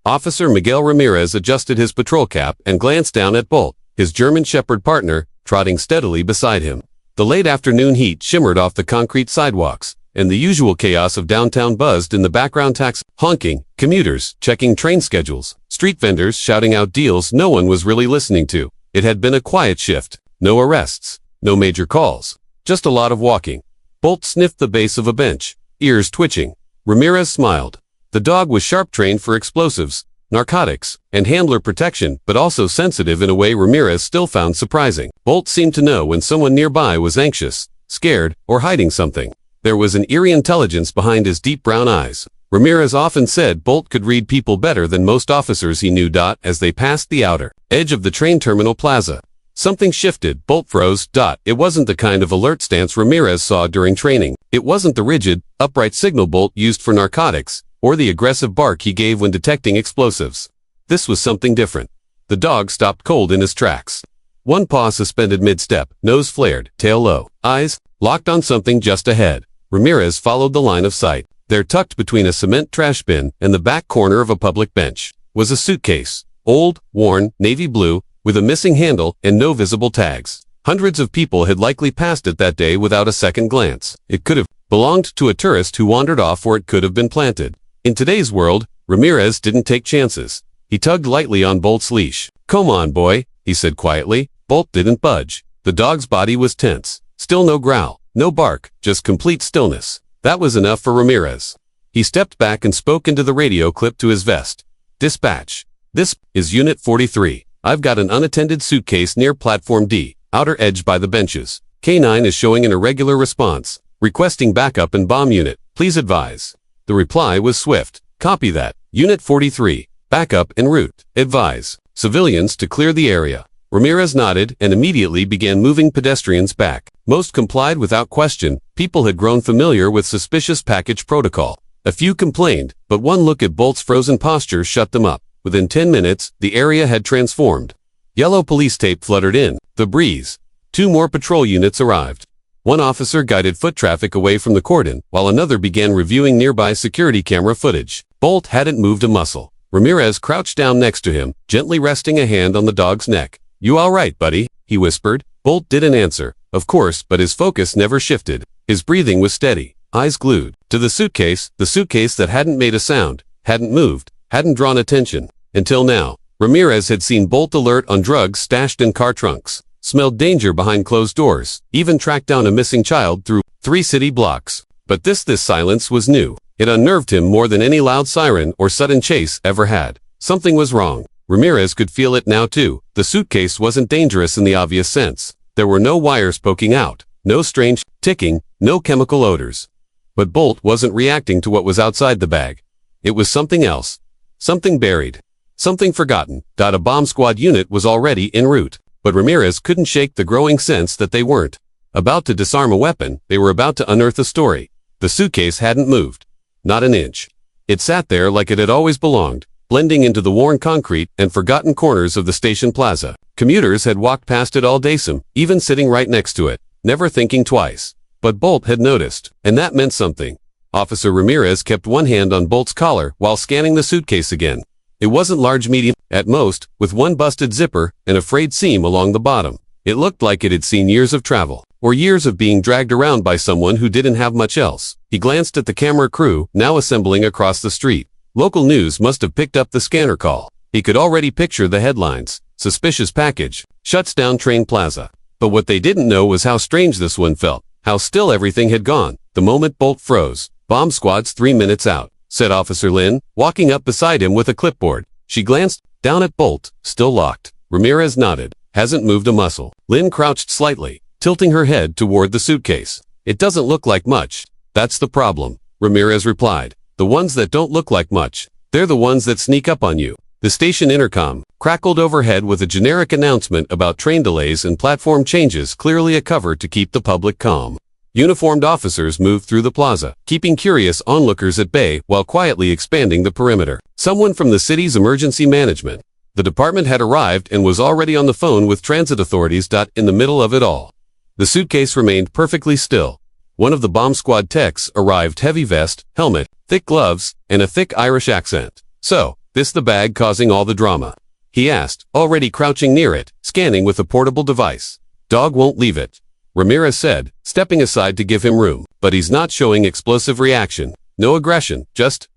Officer Miguel Ramirez adjusted his patrol cap and glanced down at Bolt, his German Shepherd partner, trotting steadily beside him. The late afternoon heat shimmered off the concrete sidewalks, and the usual chaos of downtown buzzed in the background. Taxi honking, commuters checking train schedules, street vendors shouting out deals no one was really listening to. It had been a quiet shift. No arrests, no major calls, just a lot of walking. Bolt sniffed the base of a bench, ears twitching. Ramirez smiled. The dog was sharp, trained for explosives, narcotics, and handler protection, but also sensitive in a way Ramirez still found surprising. Bolt seemed to know when someone nearby was anxious, scared, or hiding something. There was an eerie intelligence behind his deep brown eyes. Ramirez often said Bolt could read people better than most officers he knew. As they passed the outer edge of the train terminal plaza, something shifted. Bolt froze. It wasn't the kind of alert stance Ramirez saw during training. It wasn't the rigid, upright signal Bolt used for narcotics, or the aggressive bark he gave when detecting explosives. This was something different. The dog stopped cold in his tracks. One paw suspended mid-step, nose flared, tail low, eyes locked on something just ahead. Ramirez followed the line of sight. There, tucked between a cement trash bin and the back corner of a public bench, was a suitcase, old, worn, navy blue, with a missing handle and no visible tags. Hundreds of people had likely passed it that day without a second glance. It could have belonged to a tourist who wandered off, or it could have been planted. In today's world, Ramirez didn't take chances. He tugged lightly on Bolt's leash. "Come on, boy," he said quietly. Bolt didn't budge. The dog's body was tense. Still no growl, no bark, just complete stillness. That was enough for Ramirez. He stepped back and spoke into the radio clipped to his vest. "Dispatch. This is Unit 43. I've got an unattended suitcase near Platform D, outer edge by the benches. K9 is showing an irregular response, requesting backup and bomb unit. Please advise." The reply was swift. "Copy that. Unit 43. Backup en route. Advise civilians to clear the area." Ramirez nodded and immediately began moving pedestrians back. Most complied without question. People had grown familiar with suspicious package protocol. A few complained, but one look at Bolt's frozen posture shut them up. Within 10 minutes, the area had transformed. Yellow police tape fluttered in the breeze. 2 more patrol units arrived. One officer guided foot traffic away from the cordon, while another began reviewing nearby security camera footage. Bolt hadn't moved a muscle. Ramirez crouched down next to him, gently resting a hand on the dog's neck. "You all right, buddy?" he whispered. Bolt didn't answer, of course, but his focus never shifted. His breathing was steady, eyes glued to the suitcase that hadn't made a sound, hadn't moved, hadn't drawn attention. Until now, Ramirez had seen Bolt alert on drugs stashed in car trunks, smelled danger behind closed doors, even tracked down a missing child through 3 city blocks. But this silence was new. It unnerved him more than any loud siren or sudden chase ever had. Something was wrong. Ramirez could feel it now too. The suitcase wasn't dangerous in the obvious sense. There were no wires poking out, no strange ticking, no chemical odors. But Bolt wasn't reacting to what was outside the bag. It was something else. Something buried. Something forgotten. A bomb squad unit was already en route. But Ramirez couldn't shake the growing sense that they weren't about to disarm a weapon. They were about to unearth a story. The suitcase hadn't moved. Not an inch. It sat there like it had always belonged, blending into the worn concrete and forgotten corners of the station plaza. Commuters had walked past it all day, some even sitting right next to it, never thinking twice. But Bolt had noticed, and that meant something. Officer Ramirez kept one hand on Bolt's collar while scanning the suitcase again. It wasn't large, medium, at most, with one busted zipper and a frayed seam along the bottom. It looked like it had seen years of travel, or years of being dragged around by someone who didn't have much else. He glanced at the camera crew, now assembling across the street. Local news must have picked up the scanner call. He could already picture the headlines. "Suspicious package, shuts down train plaza." But what they didn't know was how strange this one felt, how still everything had gone. The moment Bolt froze. "Bomb squad's 3 minutes out," said Officer Lynn, walking up beside him with a clipboard. She glanced down at Bolt, still locked. Ramirez nodded. "Hasn't moved a muscle." Lynn crouched slightly, tilting her head toward the suitcase. "It doesn't look like much." "That's the problem," Ramirez replied. "The ones that don't look like much, they're the ones that sneak up on you." The station intercom crackled overhead with a generic announcement about train delays and platform changes, clearly a cover to keep the public calm. Uniformed officers moved through the plaza, keeping curious onlookers at bay while quietly expanding the perimeter. Someone from the city's emergency management. The department had arrived and was already on the phone with transit authorities. In the middle of it all, the suitcase remained perfectly still. One of the bomb squad techs arrived, heavy vest, helmet, thick gloves, and a thick Irish accent. "So, This the bag causing all the drama? He asked, already crouching near it, scanning with a portable device. Dog won't leave it, Ramirez said, stepping aside to give him room. But he's not showing explosive reaction. No aggression, just ...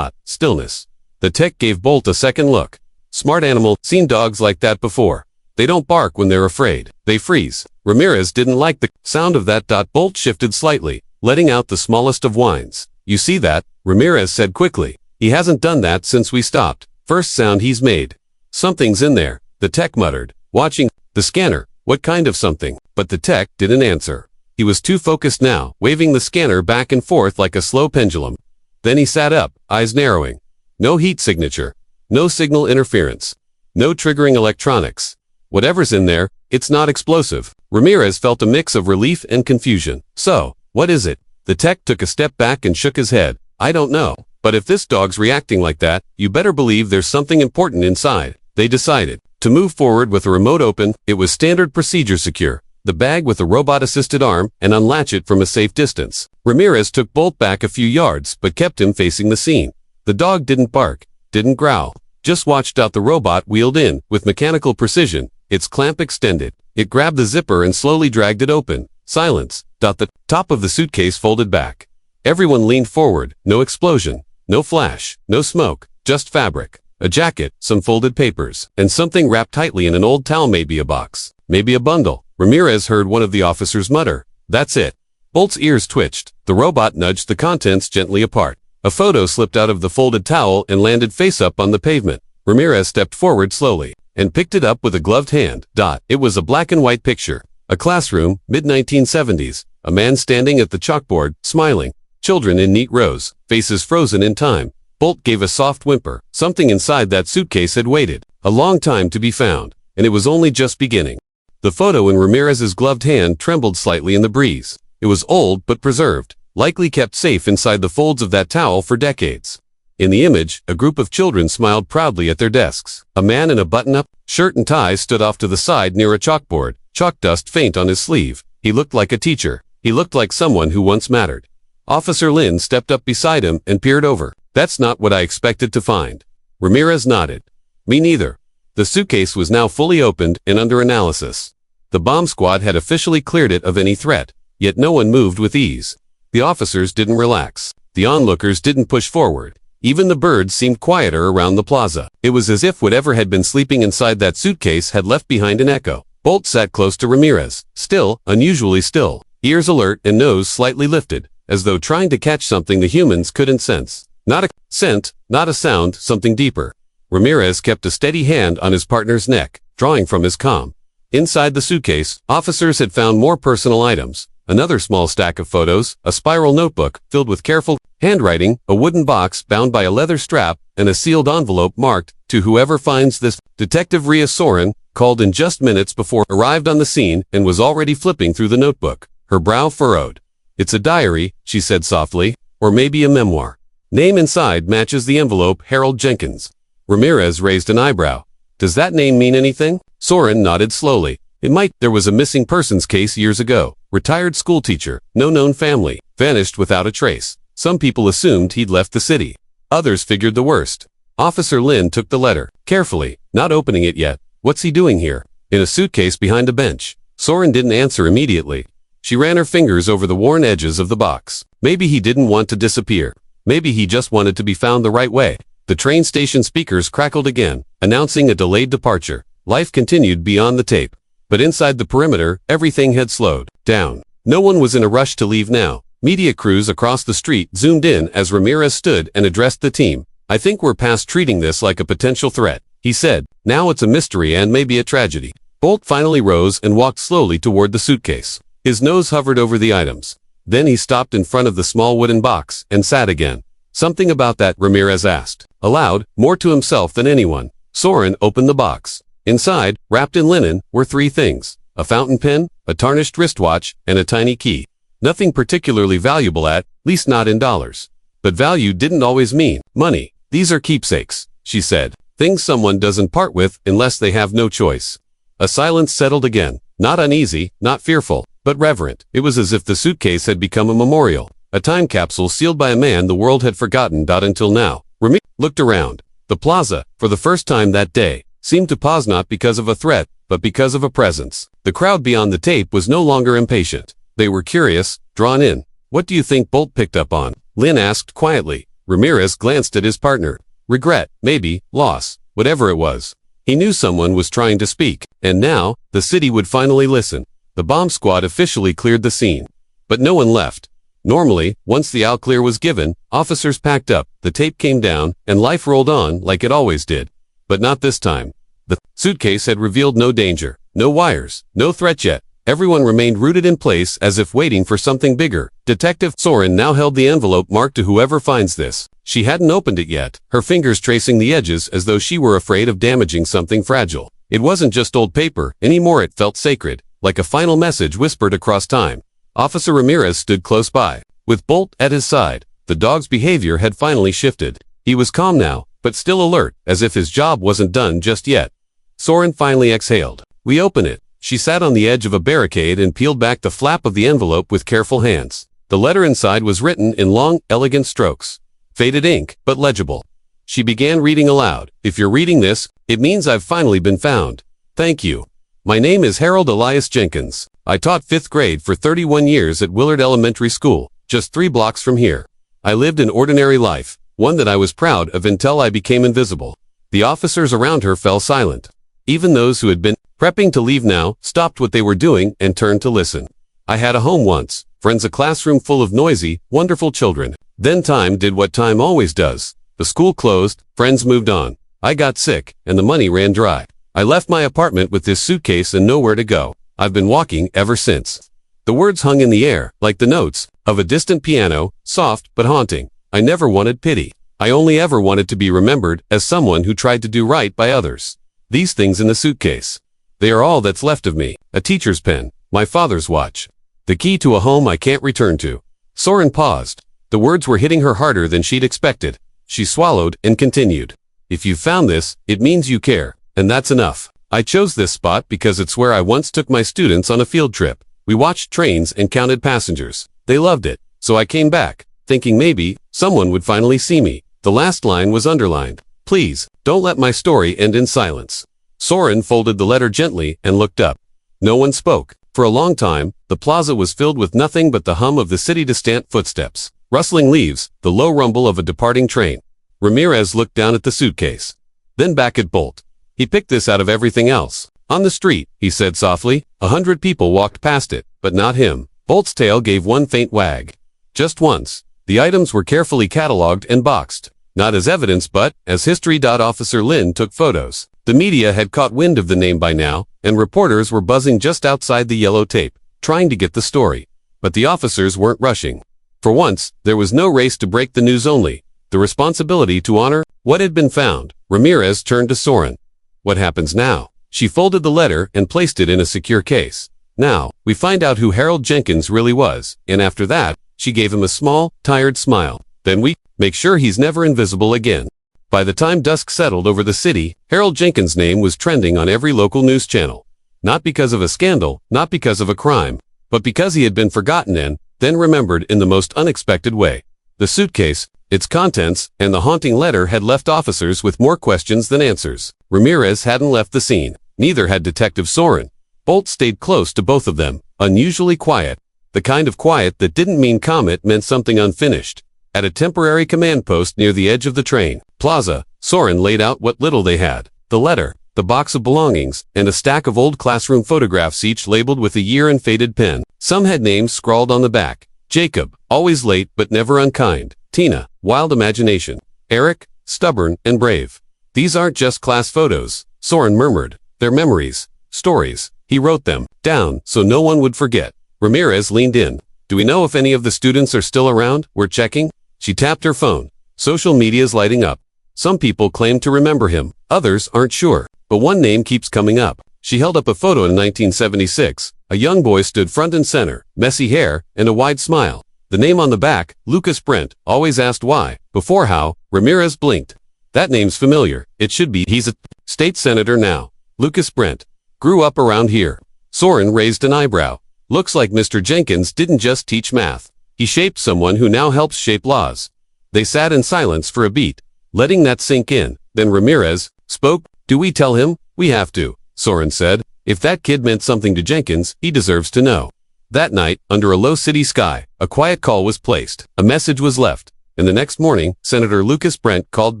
stillness. The tech gave Bolt a second look. Smart animal, seen dogs like that before. They don't bark when they're afraid. They freeze. Ramirez didn't like the sound of that. Bolt shifted slightly, letting out the smallest of whines. You see that? Ramirez said quickly. He hasn't done that since we stopped. First sound he's made. Something's in there, the tech muttered, watching the scanner. What kind of something? But the tech didn't answer. He was too focused now, waving the scanner back and forth like a slow pendulum. Then he sat up, eyes narrowing. No heat signature. No signal interference. No triggering electronics. Whatever's in there, it's not explosive. Ramirez felt a mix of relief and confusion. So, what is it? The tech took a step back and shook his head. I don't know. But if this dog's reacting like that, you better believe there's something important inside. They decided to move forward with a remote open. It was standard procedure secure. The bag with a robot-assisted arm and unlatch it from a safe distance. Ramirez took Bolt back a few yards, but kept him facing the scene. The dog didn't bark, didn't growl. Just watched out the robot wheeled in, with mechanical precision, its clamp extended. It grabbed the zipper and slowly dragged it open. Silence. The top of the suitcase folded back. Everyone leaned forward. No explosion. No flash. No smoke. Just fabric. A jacket, some folded papers, and something wrapped tightly in an old towel, maybe a box. Maybe a bundle. Ramirez heard one of the officers mutter. That's it. Bolt's ears twitched. The robot nudged the contents gently apart. A photo slipped out of the folded towel and landed face up on the pavement. Ramirez stepped forward slowly and picked it up with a gloved hand. It was a black and white picture. A classroom, mid-1970s. A man standing at the chalkboard, smiling. Children in neat rows, faces frozen in time. Bolt gave a soft whimper. Something inside that suitcase had waited a long time to be found, and it was only just beginning. The photo in Ramirez's gloved hand trembled slightly in the breeze. It was old but preserved, likely kept safe inside the folds of that towel for decades. In the image, a group of children smiled proudly at their desks. A man in a button-up shirt and tie stood off to the side near a chalkboard, chalk dust faint on his sleeve. He looked like a teacher. He looked like someone who once mattered. Officer Lin stepped up beside him and peered over. That's not what I expected to find. Ramirez nodded. Me neither. The suitcase was now fully opened and under analysis. The bomb squad had officially cleared it of any threat, yet no one moved with ease. The officers didn't relax. The onlookers didn't push forward. Even the birds seemed quieter around the plaza. It was as if whatever had been sleeping inside that suitcase had left behind an echo. Bolt sat close to Ramirez, still, unusually still, ears alert and nose slightly lifted, as though trying to catch something the humans couldn't sense. Not a scent, not a sound, something deeper. Ramirez kept a steady hand on his partner's neck, drawing from his comm. Inside the suitcase, officers had found more personal items. Another small stack of photos, a spiral notebook filled with careful handwriting, a wooden box bound by a leather strap, and a sealed envelope marked, "To whoever finds this." Detective Rhea Soren, called in just minutes before, arrived on the scene and was already flipping through the notebook, her brow furrowed. It's a diary, she said softly, or maybe a memoir. Name inside matches the envelope, Harold Jenkins. Ramirez raised an eyebrow. Does that name mean anything? Soren nodded slowly. It might. There was a missing persons case years ago. Retired schoolteacher, no known family, vanished without a trace. Some people assumed he'd left the city. Others figured the worst. Officer Lin took the letter, carefully, not opening it yet. What's he doing here? In a suitcase behind a bench. Soren didn't answer immediately. She ran her fingers over the worn edges of the box. Maybe he didn't want to disappear. Maybe he just wanted to be found the right way. The train station speakers crackled again, announcing a delayed departure. Life continued beyond the tape. But inside the perimeter, everything had slowed down. No one was in a rush to leave now. Media crews across the street zoomed in as Ramirez stood and addressed the team. I think we're past treating this like a potential threat, he said. Now it's a mystery and maybe a tragedy. Bolt finally rose and walked slowly toward the suitcase. His nose hovered over the items. Then he stopped in front of the small wooden box and sat again. Something about that, Ramirez asked, aloud, more to himself than anyone. Soren opened the box. Inside, wrapped in linen, were three things: a fountain pen, a tarnished wristwatch, and a tiny key. Nothing particularly valuable at least not in dollars. But value didn't always mean money. These are keepsakes, she said. Things someone doesn't part with unless they have no choice. A silence settled again. Not uneasy, not fearful, but reverent. It was as if the suitcase had become a memorial. A time capsule sealed by a man the world had forgotten. Until now. Ramirez looked around. The plaza, for the first time that day, seemed to pause not because of a threat, but because of a presence. The crowd beyond the tape was no longer impatient. They were curious, drawn in. "What do you think Bolt picked up on?" Lynn asked quietly. Ramirez glanced at his partner. Regret, maybe, loss, whatever it was. He knew someone was trying to speak, and now, the city would finally listen. The bomb squad officially cleared the scene. But no one left. Normally, once the all-clear was given, officers packed up, the tape came down, and life rolled on like it always did. But not this time. The suitcase had revealed no danger, no wires, no threat yet. Everyone remained rooted in place as if waiting for something bigger. Detective Soren now held the envelope marked to whoever finds this. She hadn't opened it yet, her fingers tracing the edges as though she were afraid of damaging something fragile. It wasn't just old paper, anymore it felt sacred, like a final message whispered across time. Officer Ramirez stood close by. With Bolt at his side, the dog's behavior had finally shifted. He was calm now, but still alert, as if his job wasn't done just yet. Soren finally exhaled. "We open it." She sat on the edge of a barricade and peeled back the flap of the envelope with careful hands. The letter inside was written in long, elegant strokes. Faded ink, but legible. She began reading aloud. "If you're reading this, it means I've finally been found. Thank you. My name is Harold Elias Jenkins. I taught 5th grade for 31 years at Willard Elementary School, just 3 blocks from here. I lived an ordinary life, one that I was proud of until I became invisible." The officers around her fell silent. Even those who had been prepping to leave now stopped what they were doing and turned to listen. "I had a home once, friends, a classroom full of noisy, wonderful children. Then time did what time always does. The school closed, friends moved on. I got sick, and the money ran dry. I left my apartment with this suitcase and nowhere to go. I've been walking ever since." The words hung in the air, like the notes of a distant piano, soft but haunting. "I never wanted pity. I only ever wanted to be remembered as someone who tried to do right by others. These things in the suitcase. They are all that's left of me. A teacher's pen, my father's watch. The key to a home I can't return to." Soren paused. The words were hitting her harder than she'd expected. She swallowed and continued. "If you found this, it means you care, and that's enough. I chose this spot because it's where I once took my students on a field trip. We watched trains and counted passengers. They loved it, so I came back, thinking maybe someone would finally see me." The last line was underlined. "Please, don't let my story end in silence." Soren folded the letter gently and looked up. No one spoke. For a long time, the plaza was filled with nothing but the hum of the city-distant footsteps, rustling leaves, the low rumble of a departing train. Ramirez looked down at the suitcase, then back at Bolt. He picked this out of everything else. "On the street," he said softly. 100 people walked past it, but not him. Bolt's tail gave one faint wag. Just once. The items were carefully cataloged and boxed. Not as evidence but as history. Officer Lynn took photos. The media had caught wind of the name by now, and reporters were buzzing just outside the yellow tape, trying to get the story. But the officers weren't rushing. For once, there was no race to break the news, only the responsibility to honor what had been found. Ramirez turned to Soren. "What happens now?" She folded the letter and placed it in a secure case. "Now, we find out who Harold Jenkins really was, and after that," she gave him a small, tired smile, "then we make sure he's never invisible again." By the time dusk settled over the city, Harold Jenkins' name was trending on every local news channel. Not because of a scandal, not because of a crime, but because he had been forgotten and then remembered in the most unexpected way. The suitcase, its contents, and the haunting letter had left officers with more questions than answers. Ramirez hadn't left the scene. Neither had Detective Soren. Bolt stayed close to both of them, unusually quiet. The kind of quiet that didn't mean calm, it meant something unfinished. At a temporary command post near the edge of the train plaza, Soren laid out what little they had. The letter, the box of belongings, and a stack of old classroom photographs, each labeled with a year and faded pen. Some had names scrawled on the back. Jacob, always late but never unkind. Tina, wild imagination. Eric, stubborn and brave. "These aren't just class photos," Soren murmured. "They're memories, stories." He wrote them down so no one would forget. Ramirez leaned in. "Do we know if any of the students are still around? We're checking." She tapped her phone. Social media's lighting up. Some people claim to remember him. Others aren't sure. But one name keeps coming up. She held up a photo in 1976. A young boy stood front and center, messy hair, and a wide smile. The name on the back, Lucas Brent, always asked why, before how. Ramirez blinked. "That name's familiar. It should be. He's a state senator now. Lucas Brent. Grew up around here." Soren raised an eyebrow. "Looks like Mr. Jenkins didn't just teach math. He shaped someone who now helps shape laws." They sat in silence for a beat, letting that sink in. Then Ramirez spoke. "Do we tell him?" "We have to," Soren said. "If that kid meant something to Jenkins, he deserves to know." That night, under a low city sky, a quiet call was placed. A message was left, and the next morning, Senator Lucas Brent called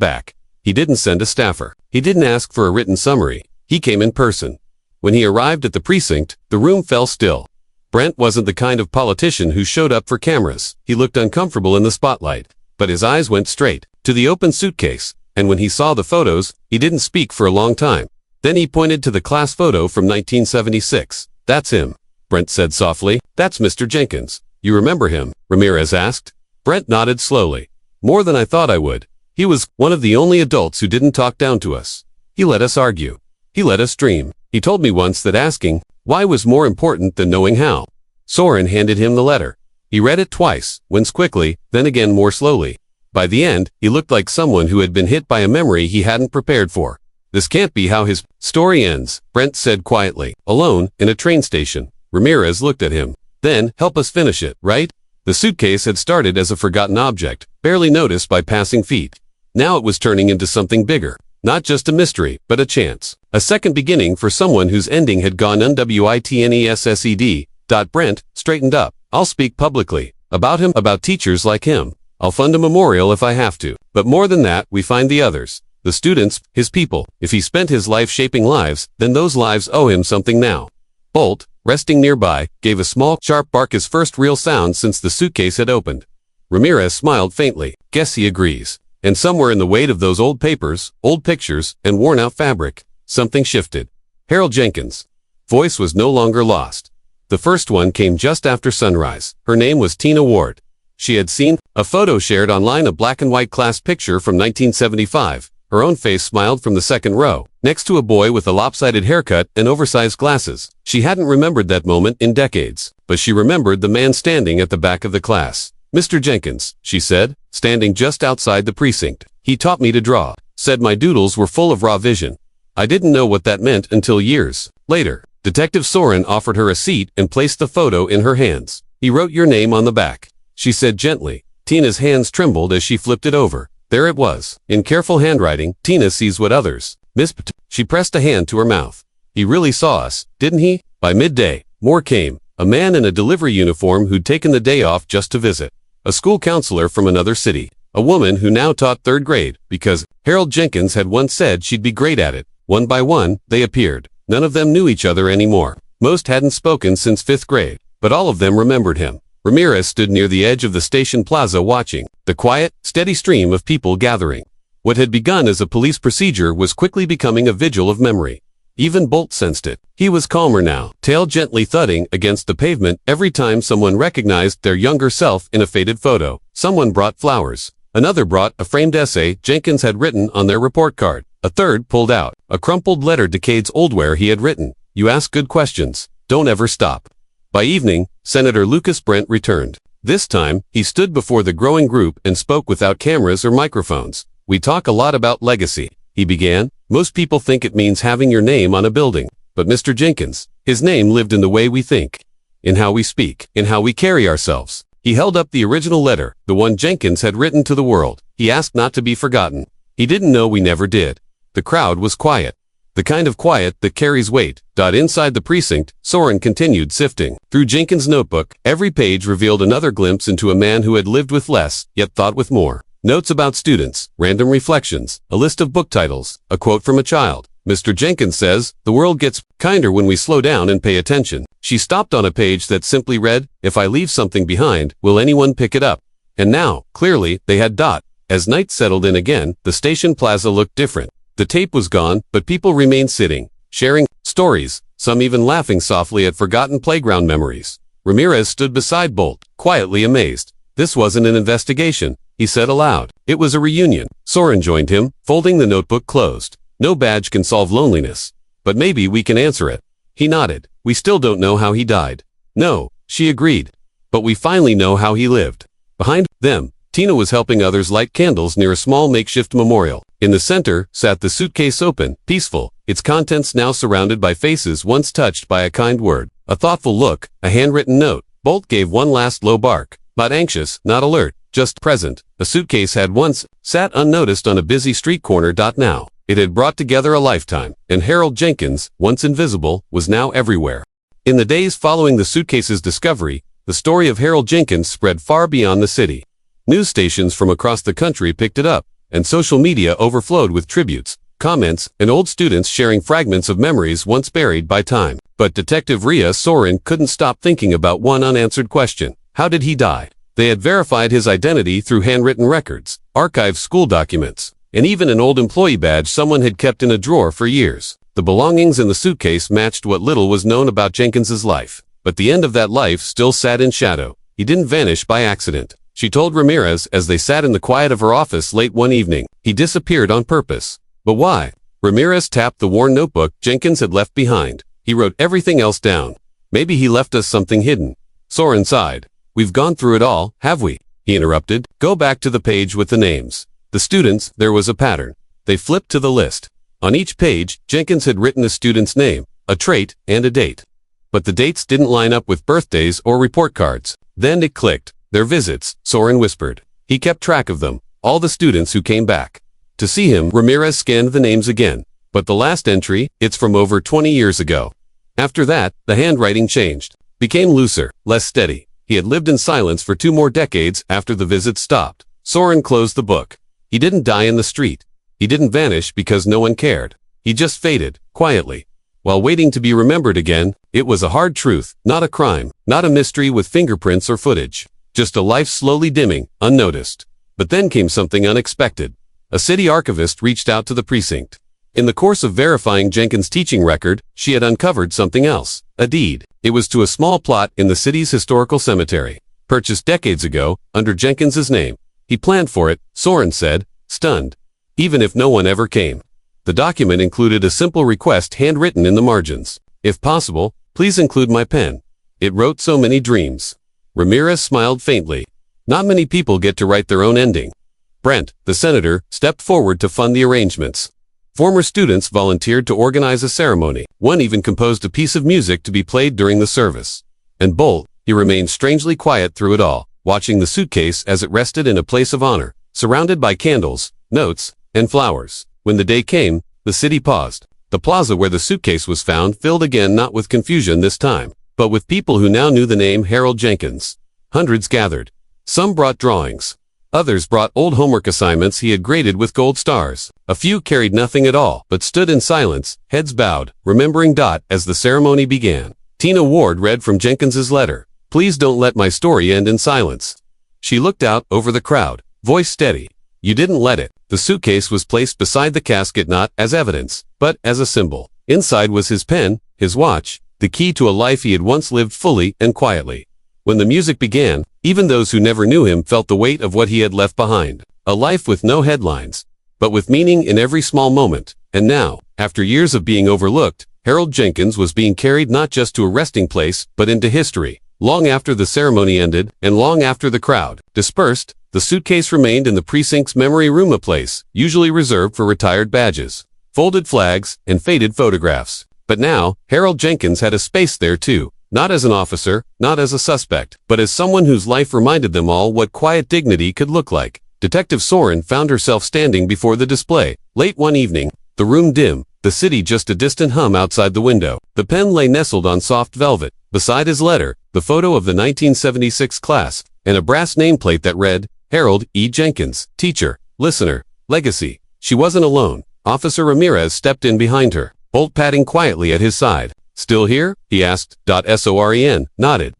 back. He didn't send a staffer. He didn't ask for a written summary. He came in person. When he arrived at the precinct, the room fell still. Brent wasn't the kind of politician who showed up for cameras. He looked uncomfortable in the spotlight, but his eyes went straight to the open suitcase, and when he saw the photos, he didn't speak for a long time. Then he pointed to the class photo from 1976. "That's him," Brent said softly. "That's Mr. Jenkins. You remember him?" Ramirez asked. Brent nodded slowly. "More than I thought I would. He was one of the only adults who didn't talk down to us. He let us argue. He let us dream. He told me once that asking why was more important than knowing how." Soren handed him the letter. He read it twice, once quickly, then again more slowly. By the end, he looked like someone who had been hit by a memory he hadn't prepared for. "This can't be how his story ends," Brent said quietly. Alone, in a train station, Ramirez looked at him. "Then, help us finish it, right?" The suitcase had started as a forgotten object, barely noticed by passing feet. Now it was turning into something bigger. Not just a mystery, but a chance. A second beginning for someone whose ending had gone unwitnessed. Brent straightened up. "I'll speak publicly. About him, about teachers like him. I'll fund a memorial if I have to. But more than that, we find the others. The students, his people. If he spent his life shaping lives, then those lives owe him something now." Bolt, resting nearby, gave a small, sharp bark, his first real sound since the suitcase had opened. Ramirez smiled faintly. "Guess he agrees." And somewhere in the weight of those old papers, old pictures, and worn-out fabric, something shifted. Harold Jenkins' voice was no longer lost. The first one came just after sunrise. Her name was Tina Ward. She had seen a photo shared online, a black-and-white class picture from 1975. Her own face smiled from the second row, next to a boy with a lopsided haircut and oversized glasses. She hadn't remembered that moment in decades, but she remembered the man standing at the back of the class. "Mr. Jenkins," she said, standing just outside the precinct. "He taught me to draw. Said my doodles were full of raw vision. I didn't know what that meant until years later." Detective Soren offered her a seat and placed the photo in her hands. "He wrote your name on the back," she said gently. Tina's hands trembled as she flipped it over. There it was, in careful handwriting. "Tina sees what others miss." She pressed a hand to her mouth. "He really saw us, didn't he?" By midday, more came. A man in a delivery uniform who'd taken the day off just to visit. A school counselor from another city. A woman who now taught third grade, because Harold Jenkins had once said she'd be great at it. One by one, they appeared. None of them knew each other anymore. Most hadn't spoken since fifth grade, but all of them remembered him. Ramirez stood near the edge of the station plaza watching the quiet, steady stream of people gathering. What had begun as a police procedure was quickly becoming a vigil of memory. Even Bolt sensed it. He was calmer now, tail gently thudding against the pavement every time someone recognized their younger self in a faded photo. Someone brought flowers. Another brought a framed essay Jenkins had written on their report card. A third pulled out a crumpled letter decades old where he had written, "You ask good questions. Don't ever stop." By evening, Senator Lucas Brent returned. This time, he stood before the growing group and spoke without cameras or microphones. "We talk a lot about legacy," he began. "Most people think it means having your name on a building. But Mr. Jenkins, his name lived in the way we think, in how we speak, in how we carry ourselves." He held up the original letter, the one Jenkins had written to the world. He asked not to be forgotten. He didn't know we never did. The crowd was quiet. The kind of quiet that carries weight. Inside the precinct, Soren continued sifting through Jenkins' notebook. Every page revealed another glimpse into a man who had lived with less, yet thought with more. Notes about students, random reflections, a list of book titles, a quote from a child. "Mr. Jenkins says, the world gets kinder when we slow down and pay attention." She stopped on a page that simply read, "If I leave something behind, will anyone pick it up?" And now, clearly, they had. As night settled in again, the station plaza looked different. The tape was gone, but people remained sitting, sharing stories, some even laughing softly at forgotten playground memories. Ramirez stood beside Bolt, quietly amazed. "This wasn't an investigation," he said aloud. "It was a reunion." Soren joined him, folding the notebook closed. "No badge can solve loneliness. But maybe we can answer it." He nodded. "We still don't know how he died." "No," she agreed. "But we finally know how he lived." Behind them, Tina was helping others light candles near a small makeshift memorial. In the center sat the suitcase open, peaceful, its contents now surrounded by faces once touched by a kind word, a thoughtful look, a handwritten note. Bolt gave one last low bark, not anxious, not alert, just present. A suitcase had once sat unnoticed on a busy street corner. Now, it had brought together a lifetime, and Harold Jenkins, once invisible, was now everywhere. In the days following the suitcase's discovery, the story of Harold Jenkins spread far beyond the city. News stations from across the country picked it up, and social media overflowed with tributes, comments, and old students sharing fragments of memories once buried by time. But Detective Rhea Soren couldn't stop thinking about one unanswered question. How did he die? They had verified his identity through handwritten records, archived school documents, and even an old employee badge someone had kept in a drawer for years. The belongings in the suitcase matched what little was known about Jenkins's life. But the end of that life still sat in shadow. He didn't vanish by accident, she told Ramirez as they sat in the quiet of her office late one evening. He disappeared on purpose. But why? Ramirez tapped the worn notebook Jenkins had left behind. He wrote everything else down. Maybe he left us something hidden. Soren sighed. We've gone through it all, have we? He interrupted. Go back to the page with the names. The students, there was a pattern. They flipped to the list. On each page, Jenkins had written a student's name, a trait, and a date. But the dates didn't line up with birthdays or report cards. Then it clicked. Their visits, Soren whispered. He kept track of them, all the students who came back. To see him, Ramirez scanned the names again. But the last entry, it's from over 20 years ago. After that, the handwriting changed, became looser, less steady. He had lived in silence for 2 more decades after the visits stopped. Soren closed the book. He didn't die in the street. He didn't vanish because no one cared. He just faded, quietly. While waiting to be remembered again, it was a hard truth, not a crime, not a mystery with fingerprints or footage. Just a life slowly dimming, unnoticed. But then came something unexpected. A city archivist reached out to the precinct. In the course of verifying Jenkins' teaching record, she had uncovered something else, a deed. It was to a small plot in the city's historical cemetery, purchased decades ago, under Jenkins's name. He planned for it, Soren said, stunned. Even if no one ever came. The document included a simple request handwritten in the margins. If possible, please include my pen. It wrote so many dreams. Ramirez smiled faintly. Not many people get to write their own ending. Brent, the senator, stepped forward to fund the arrangements. Former students volunteered to organize a ceremony. One even composed a piece of music to be played during the service. And Bolt, he remained strangely quiet through it all, watching the suitcase as it rested in a place of honor, surrounded by candles, notes, and flowers. When the day came, the city paused. The plaza where the suitcase was found filled again, not with confusion this time, but with people who now knew the name Harold Jenkins. Hundreds gathered. Some brought drawings. Others brought old homework assignments he had graded with gold stars. A few carried nothing at all, but stood in silence, heads bowed, remembering. As the ceremony began, Tina Ward read from Jenkins's letter. Please don't let my story end in silence. She looked out over the crowd, voice steady. You didn't let it. The suitcase was placed beside the casket not as evidence, but as a symbol. Inside was his pen, his watch, the key to a life he had once lived fully and quietly. When the music began, even those who never knew him felt the weight of what he had left behind. A life with no headlines, but with meaning in every small moment. And now, after years of being overlooked, Harold Jenkins was being carried not just to a resting place, but into history. Long after the ceremony ended, and long after the crowd dispersed, the suitcase remained in the precinct's memory room, a place usually reserved for retired badges, folded flags, and faded photographs. But now, Harold Jenkins had a space there too. Not as an officer, not as a suspect, but as someone whose life reminded them all what quiet dignity could look like. Detective Soren found herself standing before the display. Late one evening, the room dim, the city just a distant hum outside the window. The pen lay nestled on soft velvet. Beside his letter, the photo of the 1976 class, and a brass nameplate that read, Harold E. Jenkins, teacher, listener, legacy. She wasn't alone. Officer Ramirez stepped in behind her, Bolt padding quietly at his side. Still here? He asked. Soren nodded.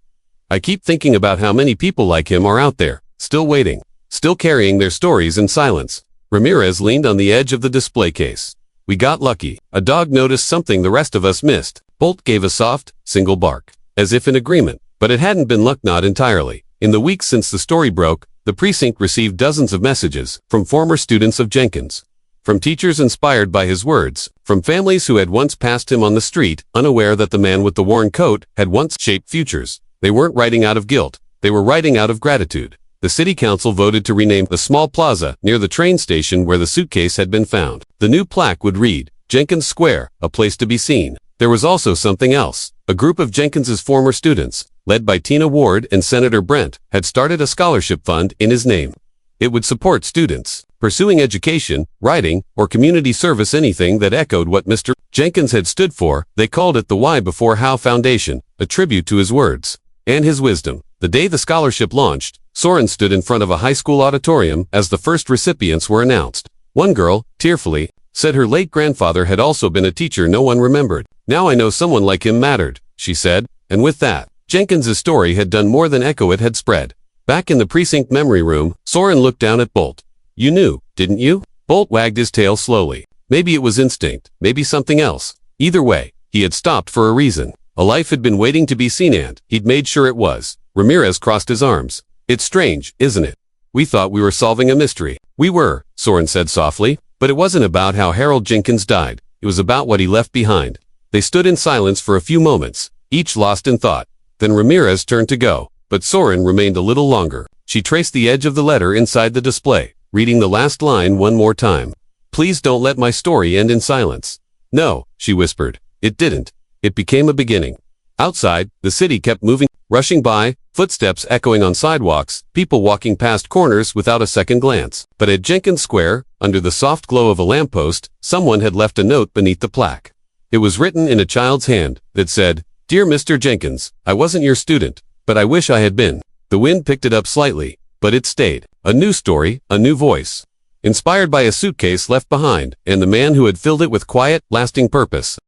I keep thinking about how many people like him are out there, still waiting, still carrying their stories in silence. Ramirez leaned on the edge of the display case. We got lucky. A dog noticed something the rest of us missed. Bolt gave a soft, single bark, as if in agreement. But it hadn't been luck, not entirely. In the weeks since the story broke, the precinct received dozens of messages from former students of Jenkins. From teachers inspired by his words, from families who had once passed him on the street, unaware that the man with the worn coat had once shaped futures. They weren't writing out of guilt. They were writing out of gratitude. The city council voted to rename the small plaza near the train station where the suitcase had been found. The new plaque would read, Jenkins Square, a place to be seen. There was also something else. A group of Jenkins's former students, led by Tina Ward and Senator Brent, had started a scholarship fund in his name. It would support students pursuing education, writing, or community service, anything that echoed what Mr. Jenkins had stood for. They called it the Why Before How Foundation, a tribute to his words and his wisdom. The day the scholarship launched, Soren stood in front of a high school auditorium as the first recipients were announced. One girl, tearfully, said her late grandfather had also been a teacher no one remembered. "Now I know someone like him mattered," she said, and with that, Jenkins's story had done more than echo, it had spread. Back in the precinct memory room, Soren looked down at Bolt. "You knew, didn't you?" Bolt wagged his tail slowly. Maybe it was instinct, maybe something else. Either way, he had stopped for a reason. A life had been waiting to be seen, and he'd made sure it was. Ramirez crossed his arms. "It's strange, isn't it? We thought we were solving a mystery." "We were," Soren said softly, "but it wasn't about how Harold Jenkins died. It was about what he left behind." They stood in silence for a few moments, each lost in thought. Then Ramirez turned to go, but Soren remained a little longer. She traced the edge of the letter inside the display, reading the last line one more time. "Please don't let my story end in silence." "No," she whispered. It didn't. It became a beginning. Outside, the city kept moving, rushing by, footsteps echoing on sidewalks, people walking past corners without a second glance. But at Jenkins Square, under the soft glow of a lamppost, someone had left a note beneath the plaque. It was written in a child's hand that said, "Dear Mr. Jenkins, I wasn't your student, but I wish I had been." The wind picked it up slightly, but it stayed. A new story, a new voice. Inspired by a suitcase left behind, and the man who had filled it with quiet, lasting purpose.